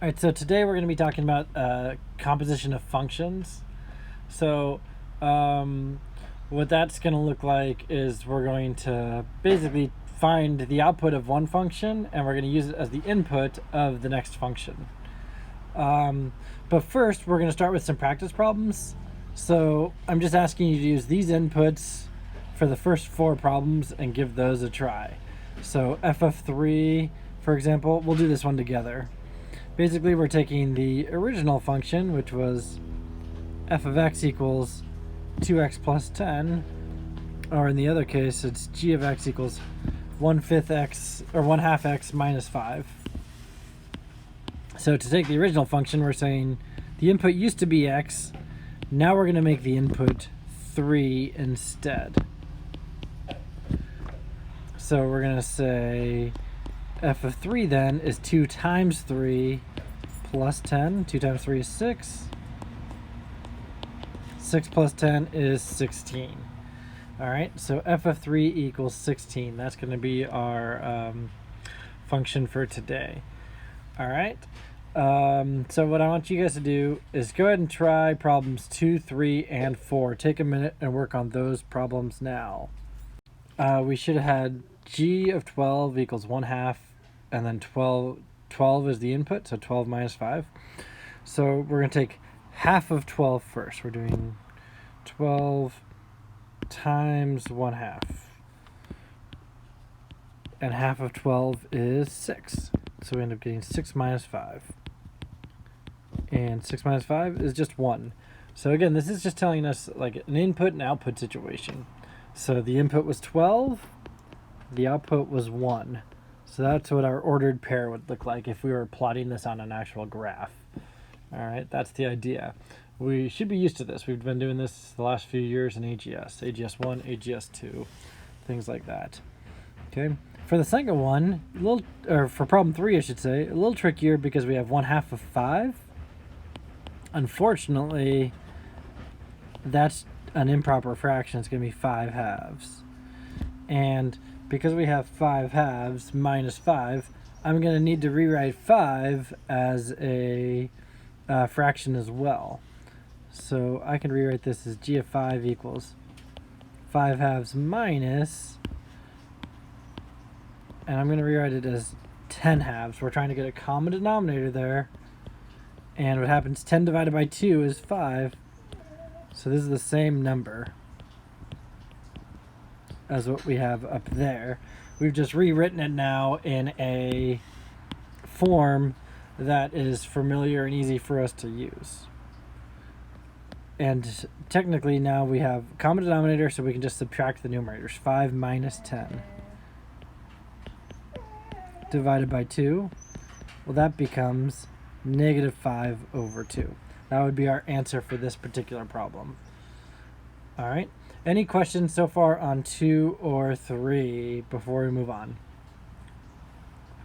All right, so today we're going to be talking about composition of functions. So what that's going to look like is we're going to basically find the output of one function and we're going to use it as the input of the next function. But first, we're going to start with some practice problems. So I'm just asking you to use these inputs for the first 4 problems and give those a try. So f of 3, for example, we'll do this one together. Basically, we're taking the original function, which was f of x equals 2x plus 10, or in the other case, it's g of x equals 1/5 x, or 1/2 x minus 5. So to take the original function, we're saying the input used to be x, now we're going to make the input 3 instead. So we're going to say f of 3 then is 2 times 3 plus 10. 2 times 3 is 6. 6 plus 10 is 16. All right, so f of 3 equals 16. That's going to be our function for today. All right, so what I want you guys to do is go ahead and try problems 2, 3, and 4. Take a minute and work on those problems now. We should have had g of 12 equals 1/2, and then 12 is the input, so 12 minus 5. So we're going to take half of 12 first. We're doing 12 times 1/2. And half of 12 is 6. So we end up getting 6 minus 5. And 6 minus 5 is just 1. So again, this is just telling us like an input and output situation. So the input was 12, the output was 1. So that's what our ordered pair would look like if we were plotting this on an actual graph. All right, that's the idea. We should be used to this. We've been doing this the last few years in AGS, AGS1, AGS2, things like that. Okay, for the second one, for problem 3, I should say, a little trickier because we have 1/2 of 5. Unfortunately, that's an improper fraction. It's going to be 5 halves. And because we have 5 halves minus 5, I'm going to need to rewrite 5 as a fraction as well. So I can rewrite this as g of 5 equals 5 halves minus, and I'm going to rewrite it as 10 halves. We're trying to get a common denominator there. And what happens, 10 divided by 2 is 5. So this is the same number as what we have up there. We've just rewritten it now in a form that is familiar and easy for us to use. And technically now we have common denominator, so we can just subtract the numerators. 5 minus 10 divided by 2. Well, that becomes negative 5 over 2. That would be our answer for this particular problem. All right. Any questions so far on 2 or 3 before we move on?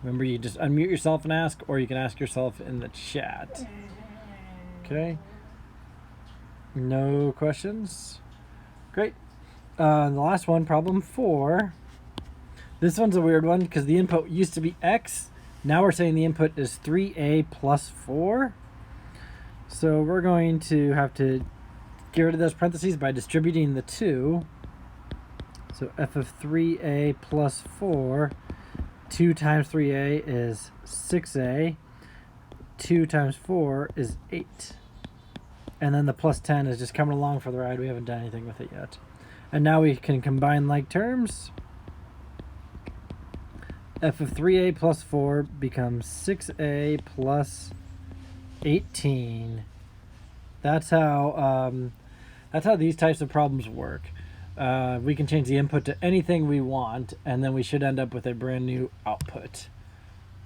Remember, you just unmute yourself and ask, or you can ask yourself in the chat. Okay. No questions? Great. The last one, problem 4. This one's a weird one because the input used to be x. Now we're saying the input is 3a plus 4. So we're going to have to get rid of those parentheses by distributing the 2. So f of 3a plus 4, 2 times 3a is 6a, 2 times 4 is 8. And then the plus 10 is just coming along for the ride. We haven't done anything with it yet. And now we can combine like terms. F of 3a plus 4 becomes 6a plus 18. That's how these types of problems work. We can change the input to anything we want, and then we should end up with a brand new output.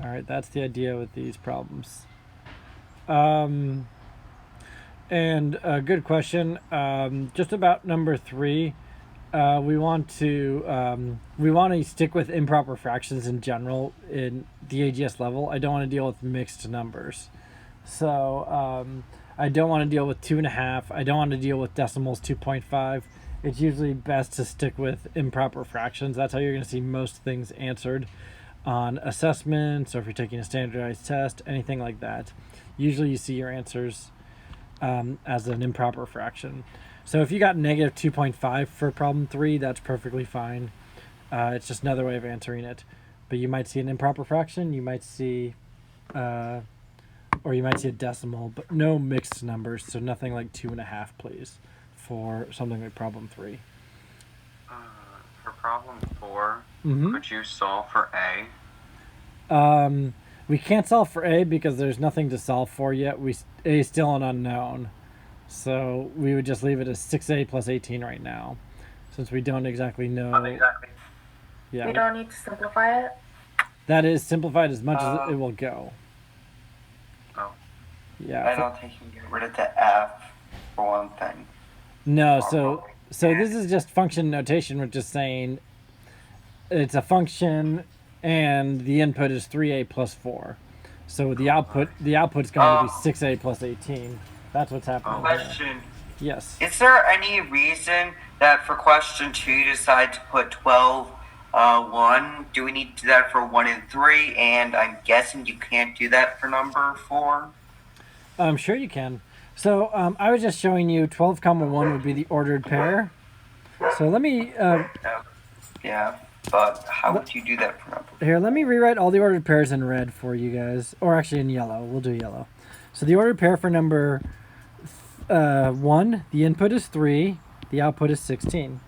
All right, that's the idea with these problems. And a good question, just about number 3. We want to stick with improper fractions in general in the AGS level. I don't want to deal with mixed numbers. So I don't want to deal with 2.5. I don't want to deal with decimals 2.5. It's usually best to stick with improper fractions. That's how you're going to see most things answered. on assessments, or if you're taking a standardized test, anything like that, usually you see your answers as an improper fraction. So if you got negative 2.5 for problem 3, that's perfectly fine. It's just another way of answering it. But you might see an improper fraction, you might see, or you might see a decimal, but no mixed numbers, so nothing like 2.5, please, for something like problem 3. For problem 4, could you solve for A? We can't solve for A because there's nothing to solve for yet. A is still an unknown. So we would just leave it as 6A plus 18 right now, since we don't exactly know. Yeah. We don't need to simplify it? That is simplified as much as it will go. Oh. Yeah. I don't think you can get rid of the F for one thing. No, so this is just function notation. We're just saying it's a function and the input is 3A plus 4. So the output's going to be 6A plus 18. That's what's happening. Question. Here. Yes. Is there any reason that for question 2 you decide to put 12, 1? Do we need to do that for 1 and 3? And I'm guessing you can't do that for number 4? I'm sure you can. So I was just showing you 12, 1 would be the ordered pair. So let me... yeah, but how would you do that for number 4? Here, let me rewrite all the ordered pairs in red for you guys. Or actually in yellow. We'll do yellow. So the ordered pair for number 1, the input is 3, the output is 16.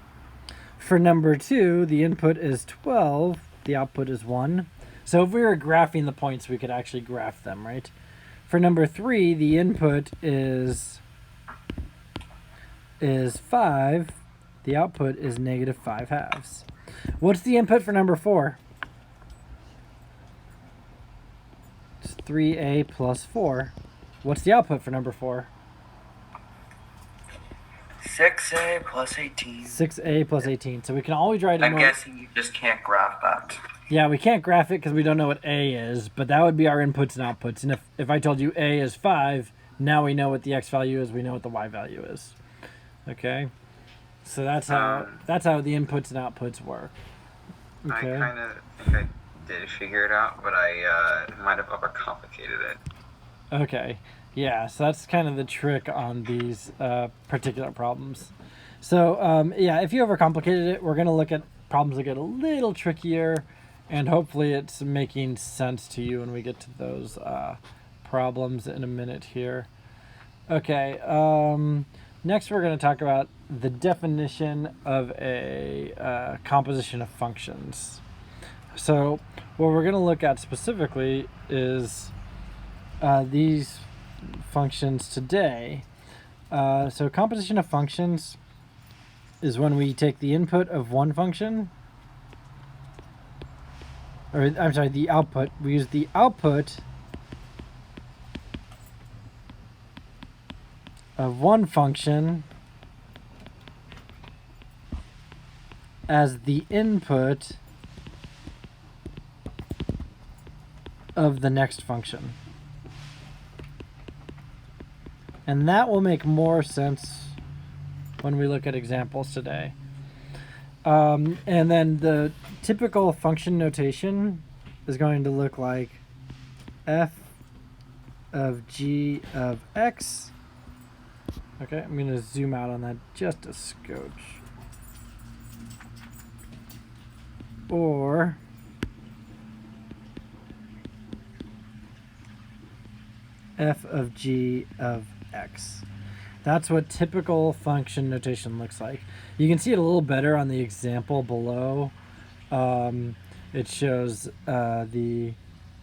For number 2, the input is 12, the output is 1. So if we were graphing the points, we could actually graph them, right? For number 3, the input is 5, the output is negative 5 halves. What's the input for number 4? It's 3A plus 4. What's the output for number 4? 6A plus 18. 6A plus 18. So we can always write it. I'm guessing you just can't graph that. Yeah, we can't graph it because we don't know what A is, but that would be our inputs and outputs. And if I told you A is 5, now we know what the X value is, we know what the Y value is. Okay? So that's how the inputs and outputs work. Okay? I kind of think I did figure it out, but I might have overcomplicated it. Okay. Yeah, so that's kind of the trick on these particular problems. So, yeah, if you overcomplicated it, we're going to look at problems that get a little trickier, and hopefully it's making sense to you when we get to those problems in a minute here. Okay, next we're going to talk about the definition of a composition of functions. So what we're going to look at specifically is these functions today. So composition of functions is when we take the input of one function, or I'm sorry, the output. We use the output of one function as the input of the next function. And that will make more sense when we look at examples today. And then the typical function notation is going to look like f of g of x. Okay, I'm going to zoom out on that just a scotch. Or f of g of x. That's what typical function notation looks like. You can see it a little better on the example below. It shows the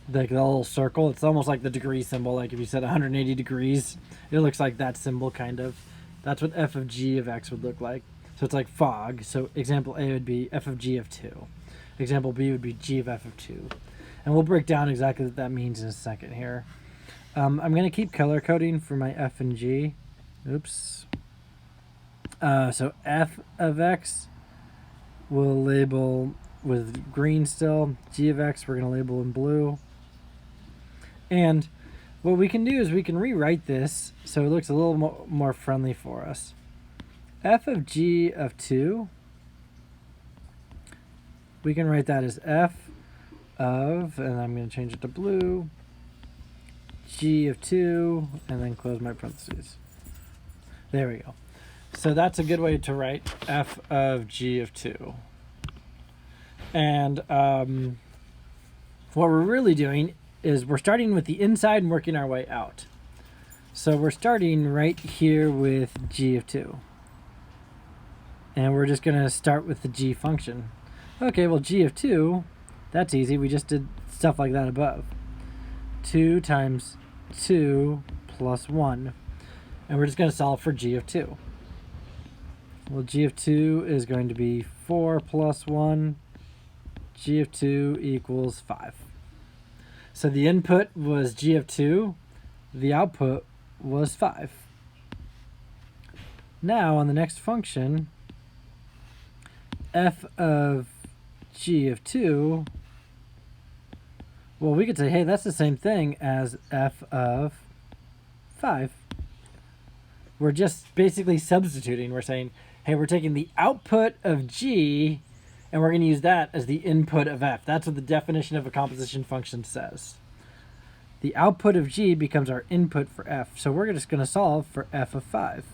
little circle. It's almost like the degree symbol. Like if you said 180 degrees, it looks like that symbol kind of. That's what f of g of x would look like. So it's like fog. So example A would be f of g of 2. Example B would be g of f of 2. And we'll break down exactly what that means in a second here. I'm going to keep color coding for my f and g. Oops. So f of x we'll label with green still. G of x we're going to label in blue. And what we can do is we can rewrite this so it looks a little more friendly for us. F of g of 2, we can write that as f of, and I'm going to change it to blue, g of 2, and then close my parentheses. There we go. So that's a good way to write f of g of 2. And what we're really doing is we're starting with the inside and working our way out. So we're starting right here with g of 2. And we're just going to start with the g function. Okay, well, g of 2, that's easy. We just did stuff like that above. 2 times 2 plus 1. And we're just going to solve for g of 2. Well, g of 2 is going to be 4 plus 1. G of 2 equals 5. So the input was g of 2. The output was 5. Now, on the next function, f of g of 2, well, we could say, hey, that's the same thing as f of 5. We're just basically substituting. We're saying, hey, we're taking the output of g, and we're going to use that as the input of f. That's what the definition of a composition function says. The output of g becomes our input for f. So we're just going to solve for f of 5.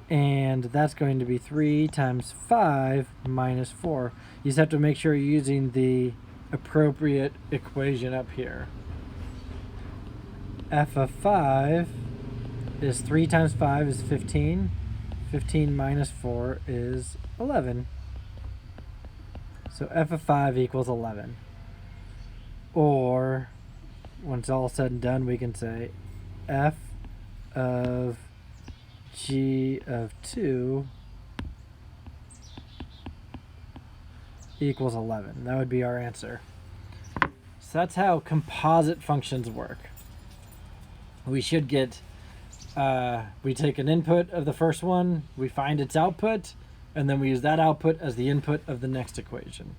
And that's going to be 3 times 5 minus 4. You just have to make sure you're using the appropriate equation up here. F of 5 is 3 times 5 is 15. 15 minus 4 is 11. So f of 5 equals 11. Or, when it's all said and done, we can say f of g of 2 equals 11. That would be our answer. So that's how composite functions work. We should get, we take an input of the first one, we find its output, and then we use that output as the input of the next equation.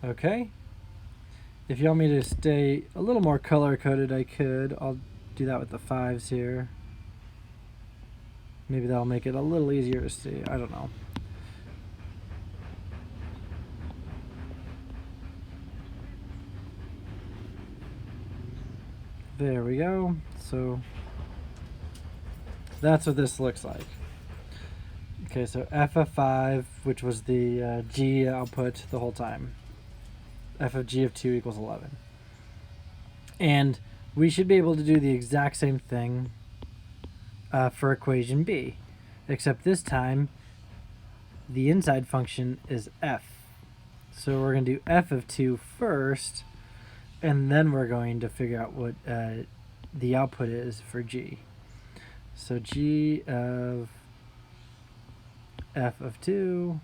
Okay? If you want me to stay a little more color-coded, I could. I'll do that with the 5s here. Maybe that'll make it a little easier to see. I don't know. There we go. So that's what this looks like. Okay, so f of 5, which was the g output the whole time. F of g of 2 equals 11. And we should be able to do the exact same thing for equation B, except this time the inside function is f. So we're going to do f of 2 first, and then we're going to figure out what the output is for g. So g of f of 2,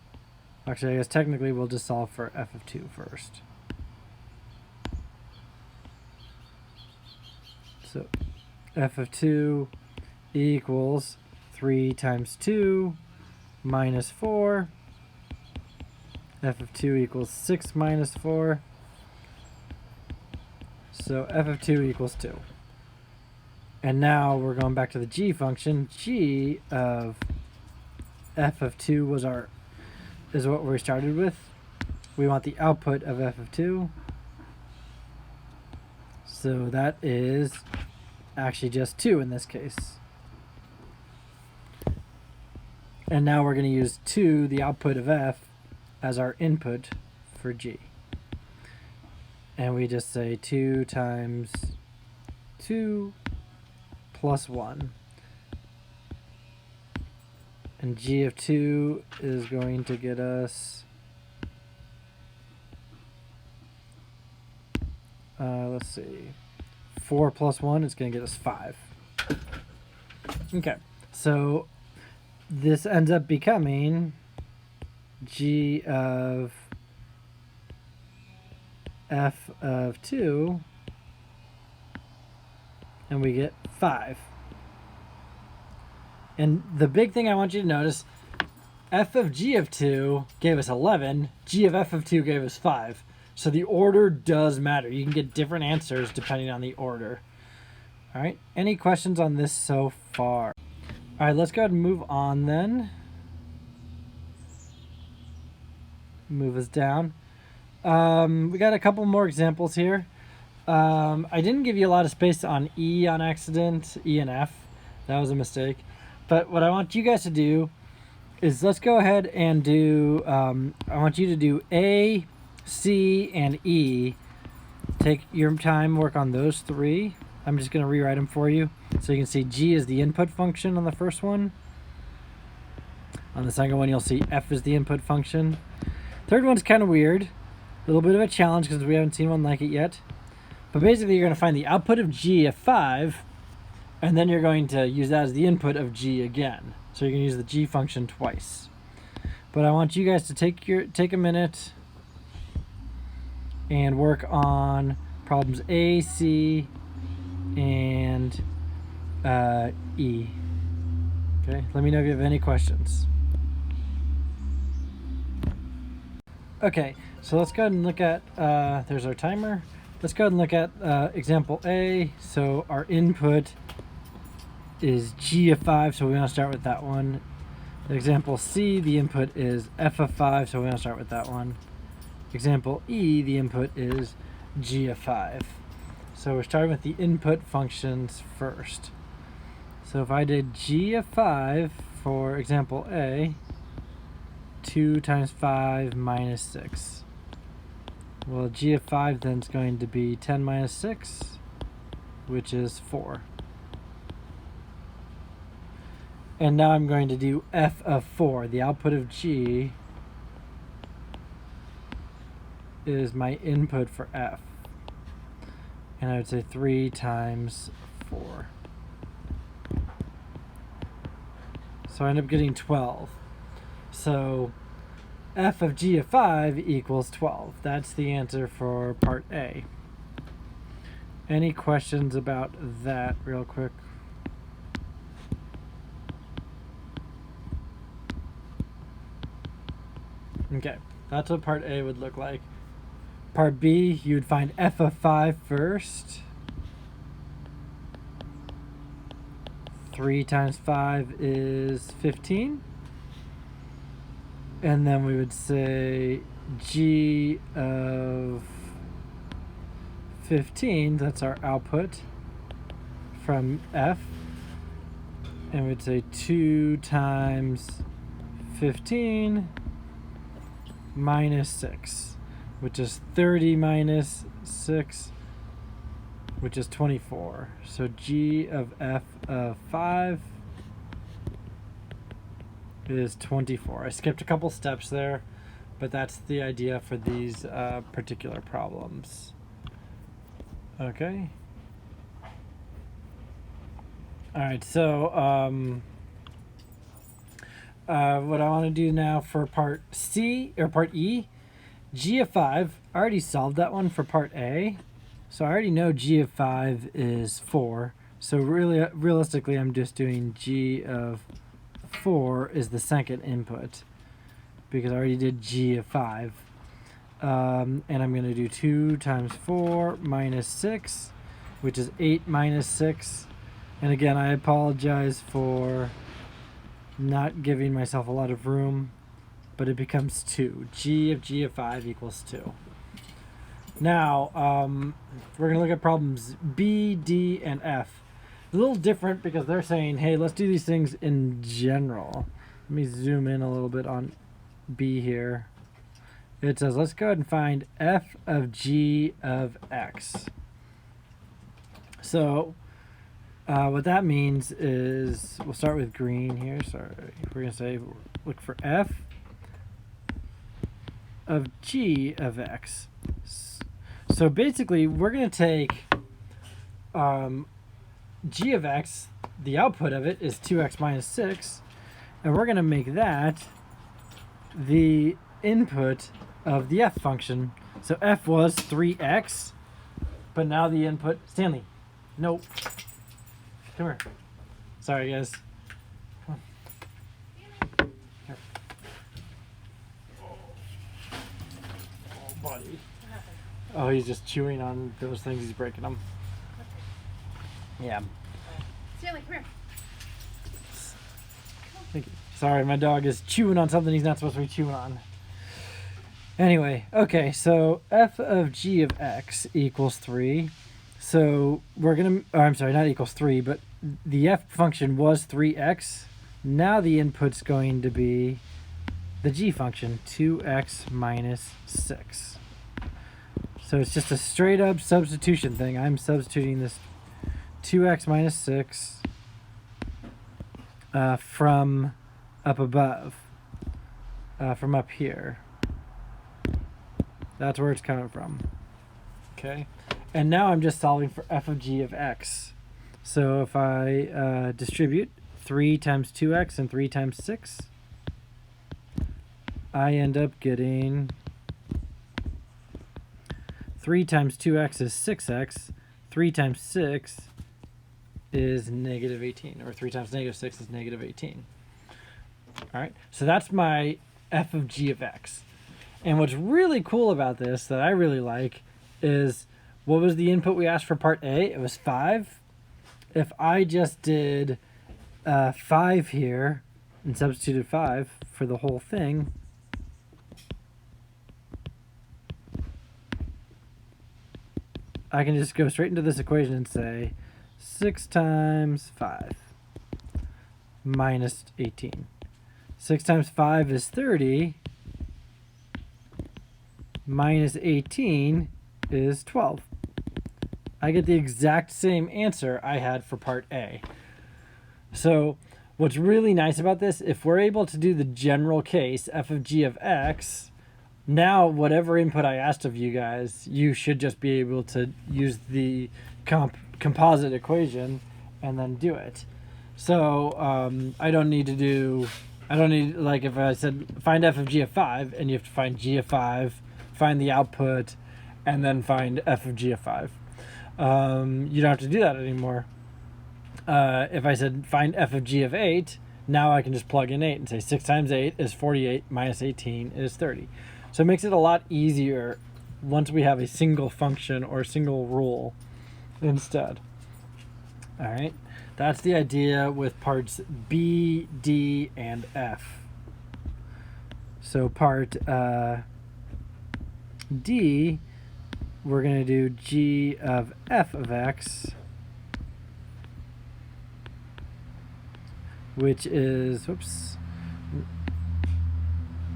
actually I guess technically we'll just solve for f of 2 first. So f of 2 equals 3 times 2 minus 4. F of 2 equals 6 minus 4. So f of 2 equals 2. And now we're going back to the g function. G of f of 2 is what we started with. We want the output of f of 2. So that is actually just 2 in this case. And now we're going to use 2, the output of f, as our input for g. And we just say 2 times 2 plus 1. And g of 2 is going to get us, let's see, 4 plus 1 is going to get us 5. Okay, so this ends up becoming g of f of 2, and we get 5. And the big thing I want you to notice, f of g of 2 gave us 11, g of f of 2 gave us 5. So the order does matter. You can get different answers depending on the order. All right, any questions on this so far? All right, let's go ahead and move on then. Move us down. We got a couple more examples here. I didn't give you a lot of space on E on accident, E and F. That was a mistake. But what I want you guys to do is let's go ahead and do, I want you to do A, C, and E. Take your time, work on those three. I'm just going to rewrite them for you. So you can see G is the input function on the first one. On the second one, you'll see F is the input function. Third one's kind of weird. A little bit of a challenge because we haven't seen one like it yet. But basically, you're going to find the output of G of 5, and then you're going to use that as the input of G again. So you're going to use the G function twice. But I want you guys to take a minute and work on problems A, C, and E. Okay, let me know if you have any questions. Okay, so let's go ahead and look at, there's our timer. Let's go ahead and look at example A. So our input is G of 5, so we want to start with that one. Example C, the input is F of 5, so we want to start with that one. Example E, the input is G of 5. So we're starting with the input functions first. So if I did G of 5 for example A, 2 times 5 minus 6. Well, G of 5 then is going to be 10 minus 6, which is 4. And now I'm going to do F of 4. The output of G is my input for F. And I would say 3 times 4. So I end up getting 12. So F of G of 5 equals 12. That's the answer for part A. Any questions about that real quick? Okay, that's what part A would look like. Part B, you would find F of 5 first. 3 times 5 is 15. And then we would say G of 15, that's our output from F. And we'd say 2 times 15 minus 6, which is 30 minus 6, which is 24. So G of F of 5 is 24. I skipped a couple steps there, but that's the idea for these particular problems. Okay. All right, so what I want to do now for part C, or part E, G of 5, I already solved that one for part A. So I already know G of 5 is 4. So really, realistically, I'm just doing G of 4 is the second input because I already did G of 5. And I'm going to do 2 times 4 minus 6, which is 8 minus 6. And again, I apologize for not giving myself a lot of room, but it becomes 2. G of 5 equals 2. Now, we're going to look at problems B, D, and F. A little different because they're saying, hey, let's do these things in general. Let me zoom in a little bit on B here. It says, let's go ahead and find F of G of X. So, what that means is, we'll start with green here. Sorry, we're going to say, look for F of G of X. So basically, we're going to take G of X, the output of it is 2x minus 6, and we're going to make that the input of the F function. So F was 3x, but now the input, Stanley, nope. Come here. Sorry, guys. Come on. Here. Oh, buddy. Oh, he's just chewing on those things. He's breaking them. Yeah. Stanley, come here. Thank you. Sorry, my dog is chewing on something he's not supposed to be chewing on. Anyway, okay, so f of g of x equals 3. So we're going to, I'm sorry, not equals 3, but the f function was 3x. Now the input's going to be the g function, 2x minus 6. So it's just a straight up substitution thing. I'm substituting this 2x minus 6 from up above, from up here. That's where it's coming from. Okay. And now I'm just solving for f of g of x. So if I distribute 3 times 2x and 3 times 6, I end up getting 3 times 2x is 6x, 3 times 6 is negative 18, or 3 times negative 6 is negative 18. All right, so that's my f of g of x. And what's really cool about this that I really like is, what was the input we asked for part A? It was 5. If I just did 5 here and substituted 5 for the whole thing, I can just go straight into this equation and say 6 times 5 minus 18. 6 times 5 is 30. Minus 18 is 12. I get the exact same answer I had for part A. So what's really nice about this, if we're able to do the general case, f of g of x, now whatever input I asked of you guys, you should just be able to use the composite equation and then do it. So I don't need, like if I said find f of g of 5, and you have to find g of 5, find the output, and then find f of g of 5. You don't have to do that anymore. If I said find f of g of 8, now I can just plug in 8 and say 6 times 8 is 48 minus 18 is 30. So it makes it a lot easier once we have a single function or a single rule instead. All right, that's the idea with parts B, D, and F. So part D, we're going to do g of f of x, which is,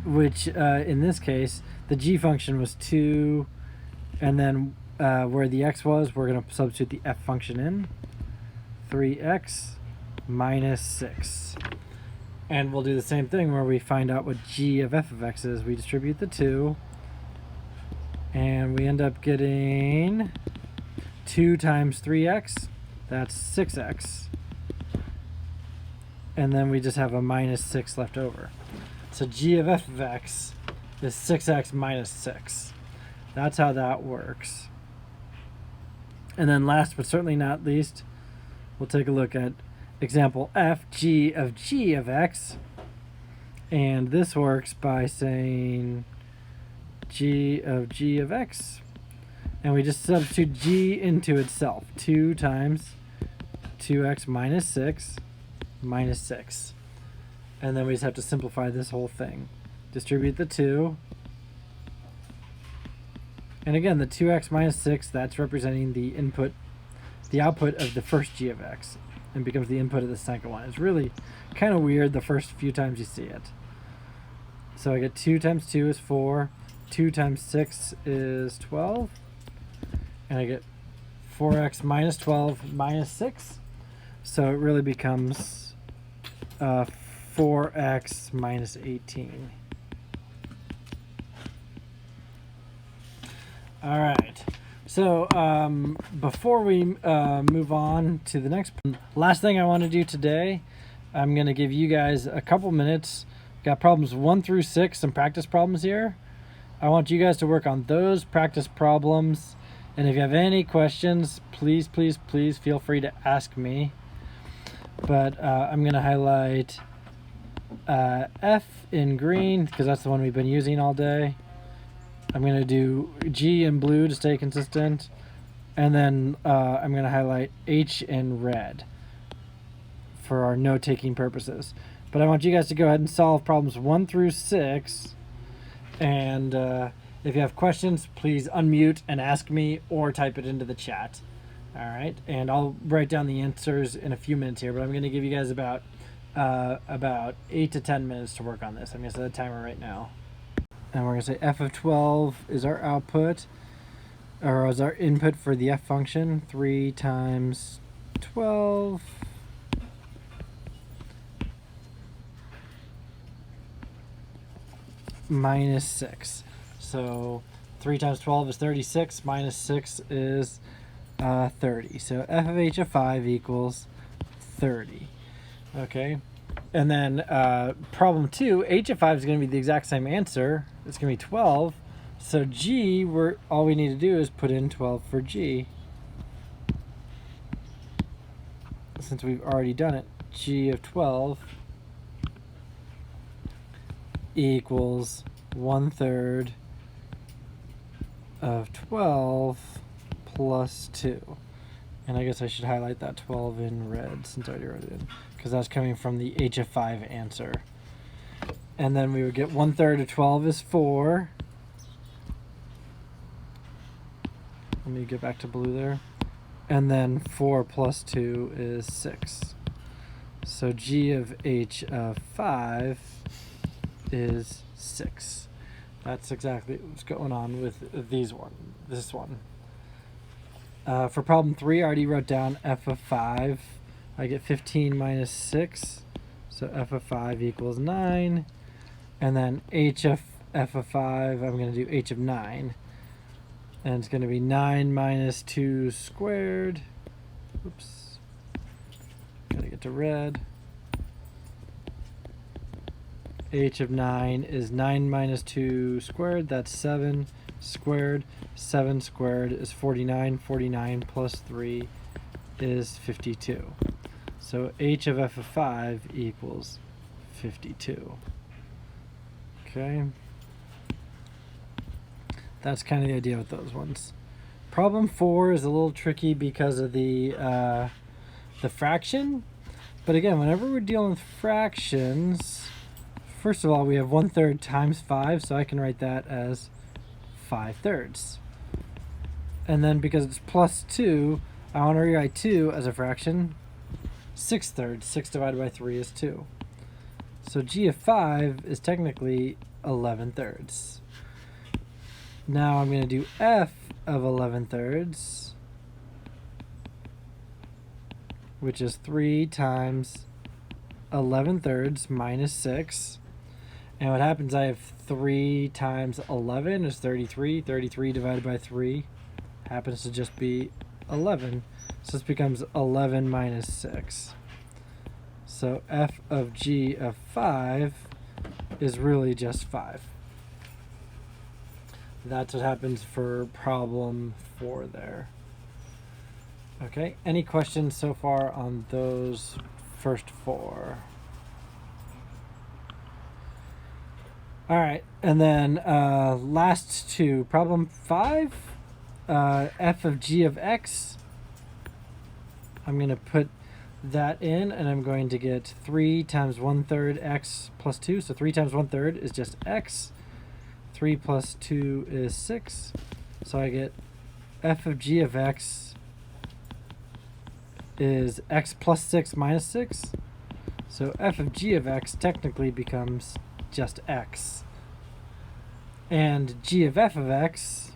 in this case, the g function was 2, and then where the x was, we're going to substitute the f function in, 3x minus 6. And we'll do the same thing where we find out what g of f of x is. We distribute the 2, and we end up getting 2 times 3x, that's 6x. And then we just have a minus 6 left over. So g of f of x is 6x minus 6. That's how that works. And then last but certainly not least, we'll take a look at example f, g of x. And this works by saying g of x. And we just substitute g into itself. 2 times 2x minus 6 minus 6. And then we just have to simplify this whole thing. Distribute the 2. And again, the 2x minus 6, that's representing the output of the first g of x, and becomes the input of the second one. It's really kind of weird the first few times you see it. So I get 2 times 2 is 4. 2 times 6 is 12. And I get 4x minus 12 minus 6. So it really becomes 4x minus 18. All right. So before we move on to the next, last thing I want to do today, I'm going to give you guys a couple minutes. Got problems 1 through 6, some practice problems here. I want you guys to work on those practice problems. And if you have any questions, please, please, please feel free to ask me. But I'm going to highlight F in green because that's the one we've been using all day. I'm going to do G in blue to stay consistent. And then I'm going to highlight H in red for our note-taking purposes. But I want you guys to go ahead and solve problems 1 through 6. And if you have questions, please unmute and ask me or type it into the chat. All right, and I'll write down the answers in a few minutes here, but I'm going to give you guys about 8 to 10 minutes to work on this. I'm going to set a timer right now. And we're going to say f of 12 is our output, or is our input for the f function. 3 times 12 minus 6. So 3 times 12 is 36, minus 6 is 30. So f of h of 5 equals 30. Okay, and then problem 2, h of 5 is going to be the exact same answer. It's going to be 12. So g, all we need to do is put in 12 for g. Since we've already done it, g of 12 equals 1/3 of 12 plus 2. And I guess I should highlight that 12 in red since I already wrote it in, because that's coming from the h of 5 answer. And then we would get 1/3 of 12 is 4. Let me get back to blue there. And then 4 plus 2 is 6. So g of h of 5 is 6. That's exactly what's going on with this one. For problem 3, I already wrote down f of 5. I get 15 minus 6. So f of 5 equals 9. And then h of f of 5, I'm going to do h of 9. And it's going to be 9 minus 2 squared. Oops. Gotta get to red. H of 9 is 9 minus 2 squared. That's 7 squared. 7 squared is 49. 49 plus 3 is 52. So h of f of 5 equals 52. Okay. That's kind of the idea with those ones. Problem 4 is a little tricky because of the fraction. But again, whenever we're dealing with fractions, first of all, we have 1/3 times 5, so I can write that as 5/3. And then because it's plus 2, I want to rewrite 2 as a fraction. 6/3. 6 divided by 3 is 2. So g of 5 is technically 11/3. Now I'm going to do f of 11/3, which is 3 times 11/3 minus 6. And what happens, I have 3 times 11 is 33. 33 divided by 3 happens to just be 11. So this becomes 11 minus 6. So f of g of 5 is really just 5. That's what happens for problem 4 there. Okay, any questions so far on those first 4? All right, and then last 2, problem 5, f of g of x. I'm going to put that in, and I'm going to get 3 times 1/3 x plus 2. So 3 times 1/3 is just x. 3 plus 2 is 6. So I get f of g of x is x plus 6 minus 6. So f of g of x technically becomes just x. And g of f of x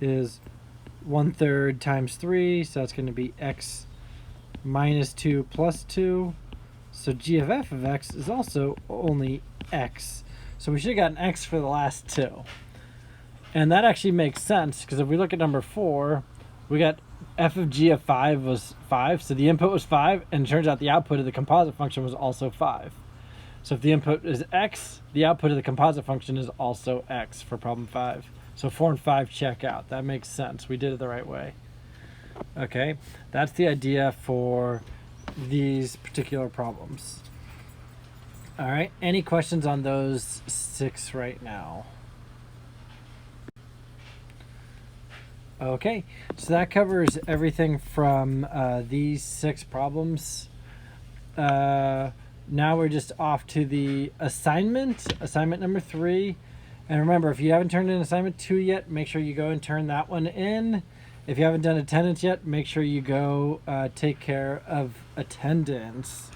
is 1/3 times 3, so that's going to be x minus 2 plus 2. So g of f of x is also only x. So we should have gotten x for the last 2. And that actually makes sense, because if we look at number 4, we got f of g of 5 was 5, so the input was 5, and it turns out the output of the composite function was also 5. So if the input is x, the output of the composite function is also x for problem 5. So 4 and 5 check out. That makes sense. We did it the right way. Okay, that's the idea for these particular problems. All right, any questions on those 6 right now? Okay, so that covers everything from these 6 problems. now we're just off to the assignment number 3. And remember, if you haven't turned in assignment 2 yet, make sure you go and turn that one in. If you haven't done attendance yet, make sure you go take care of attendance.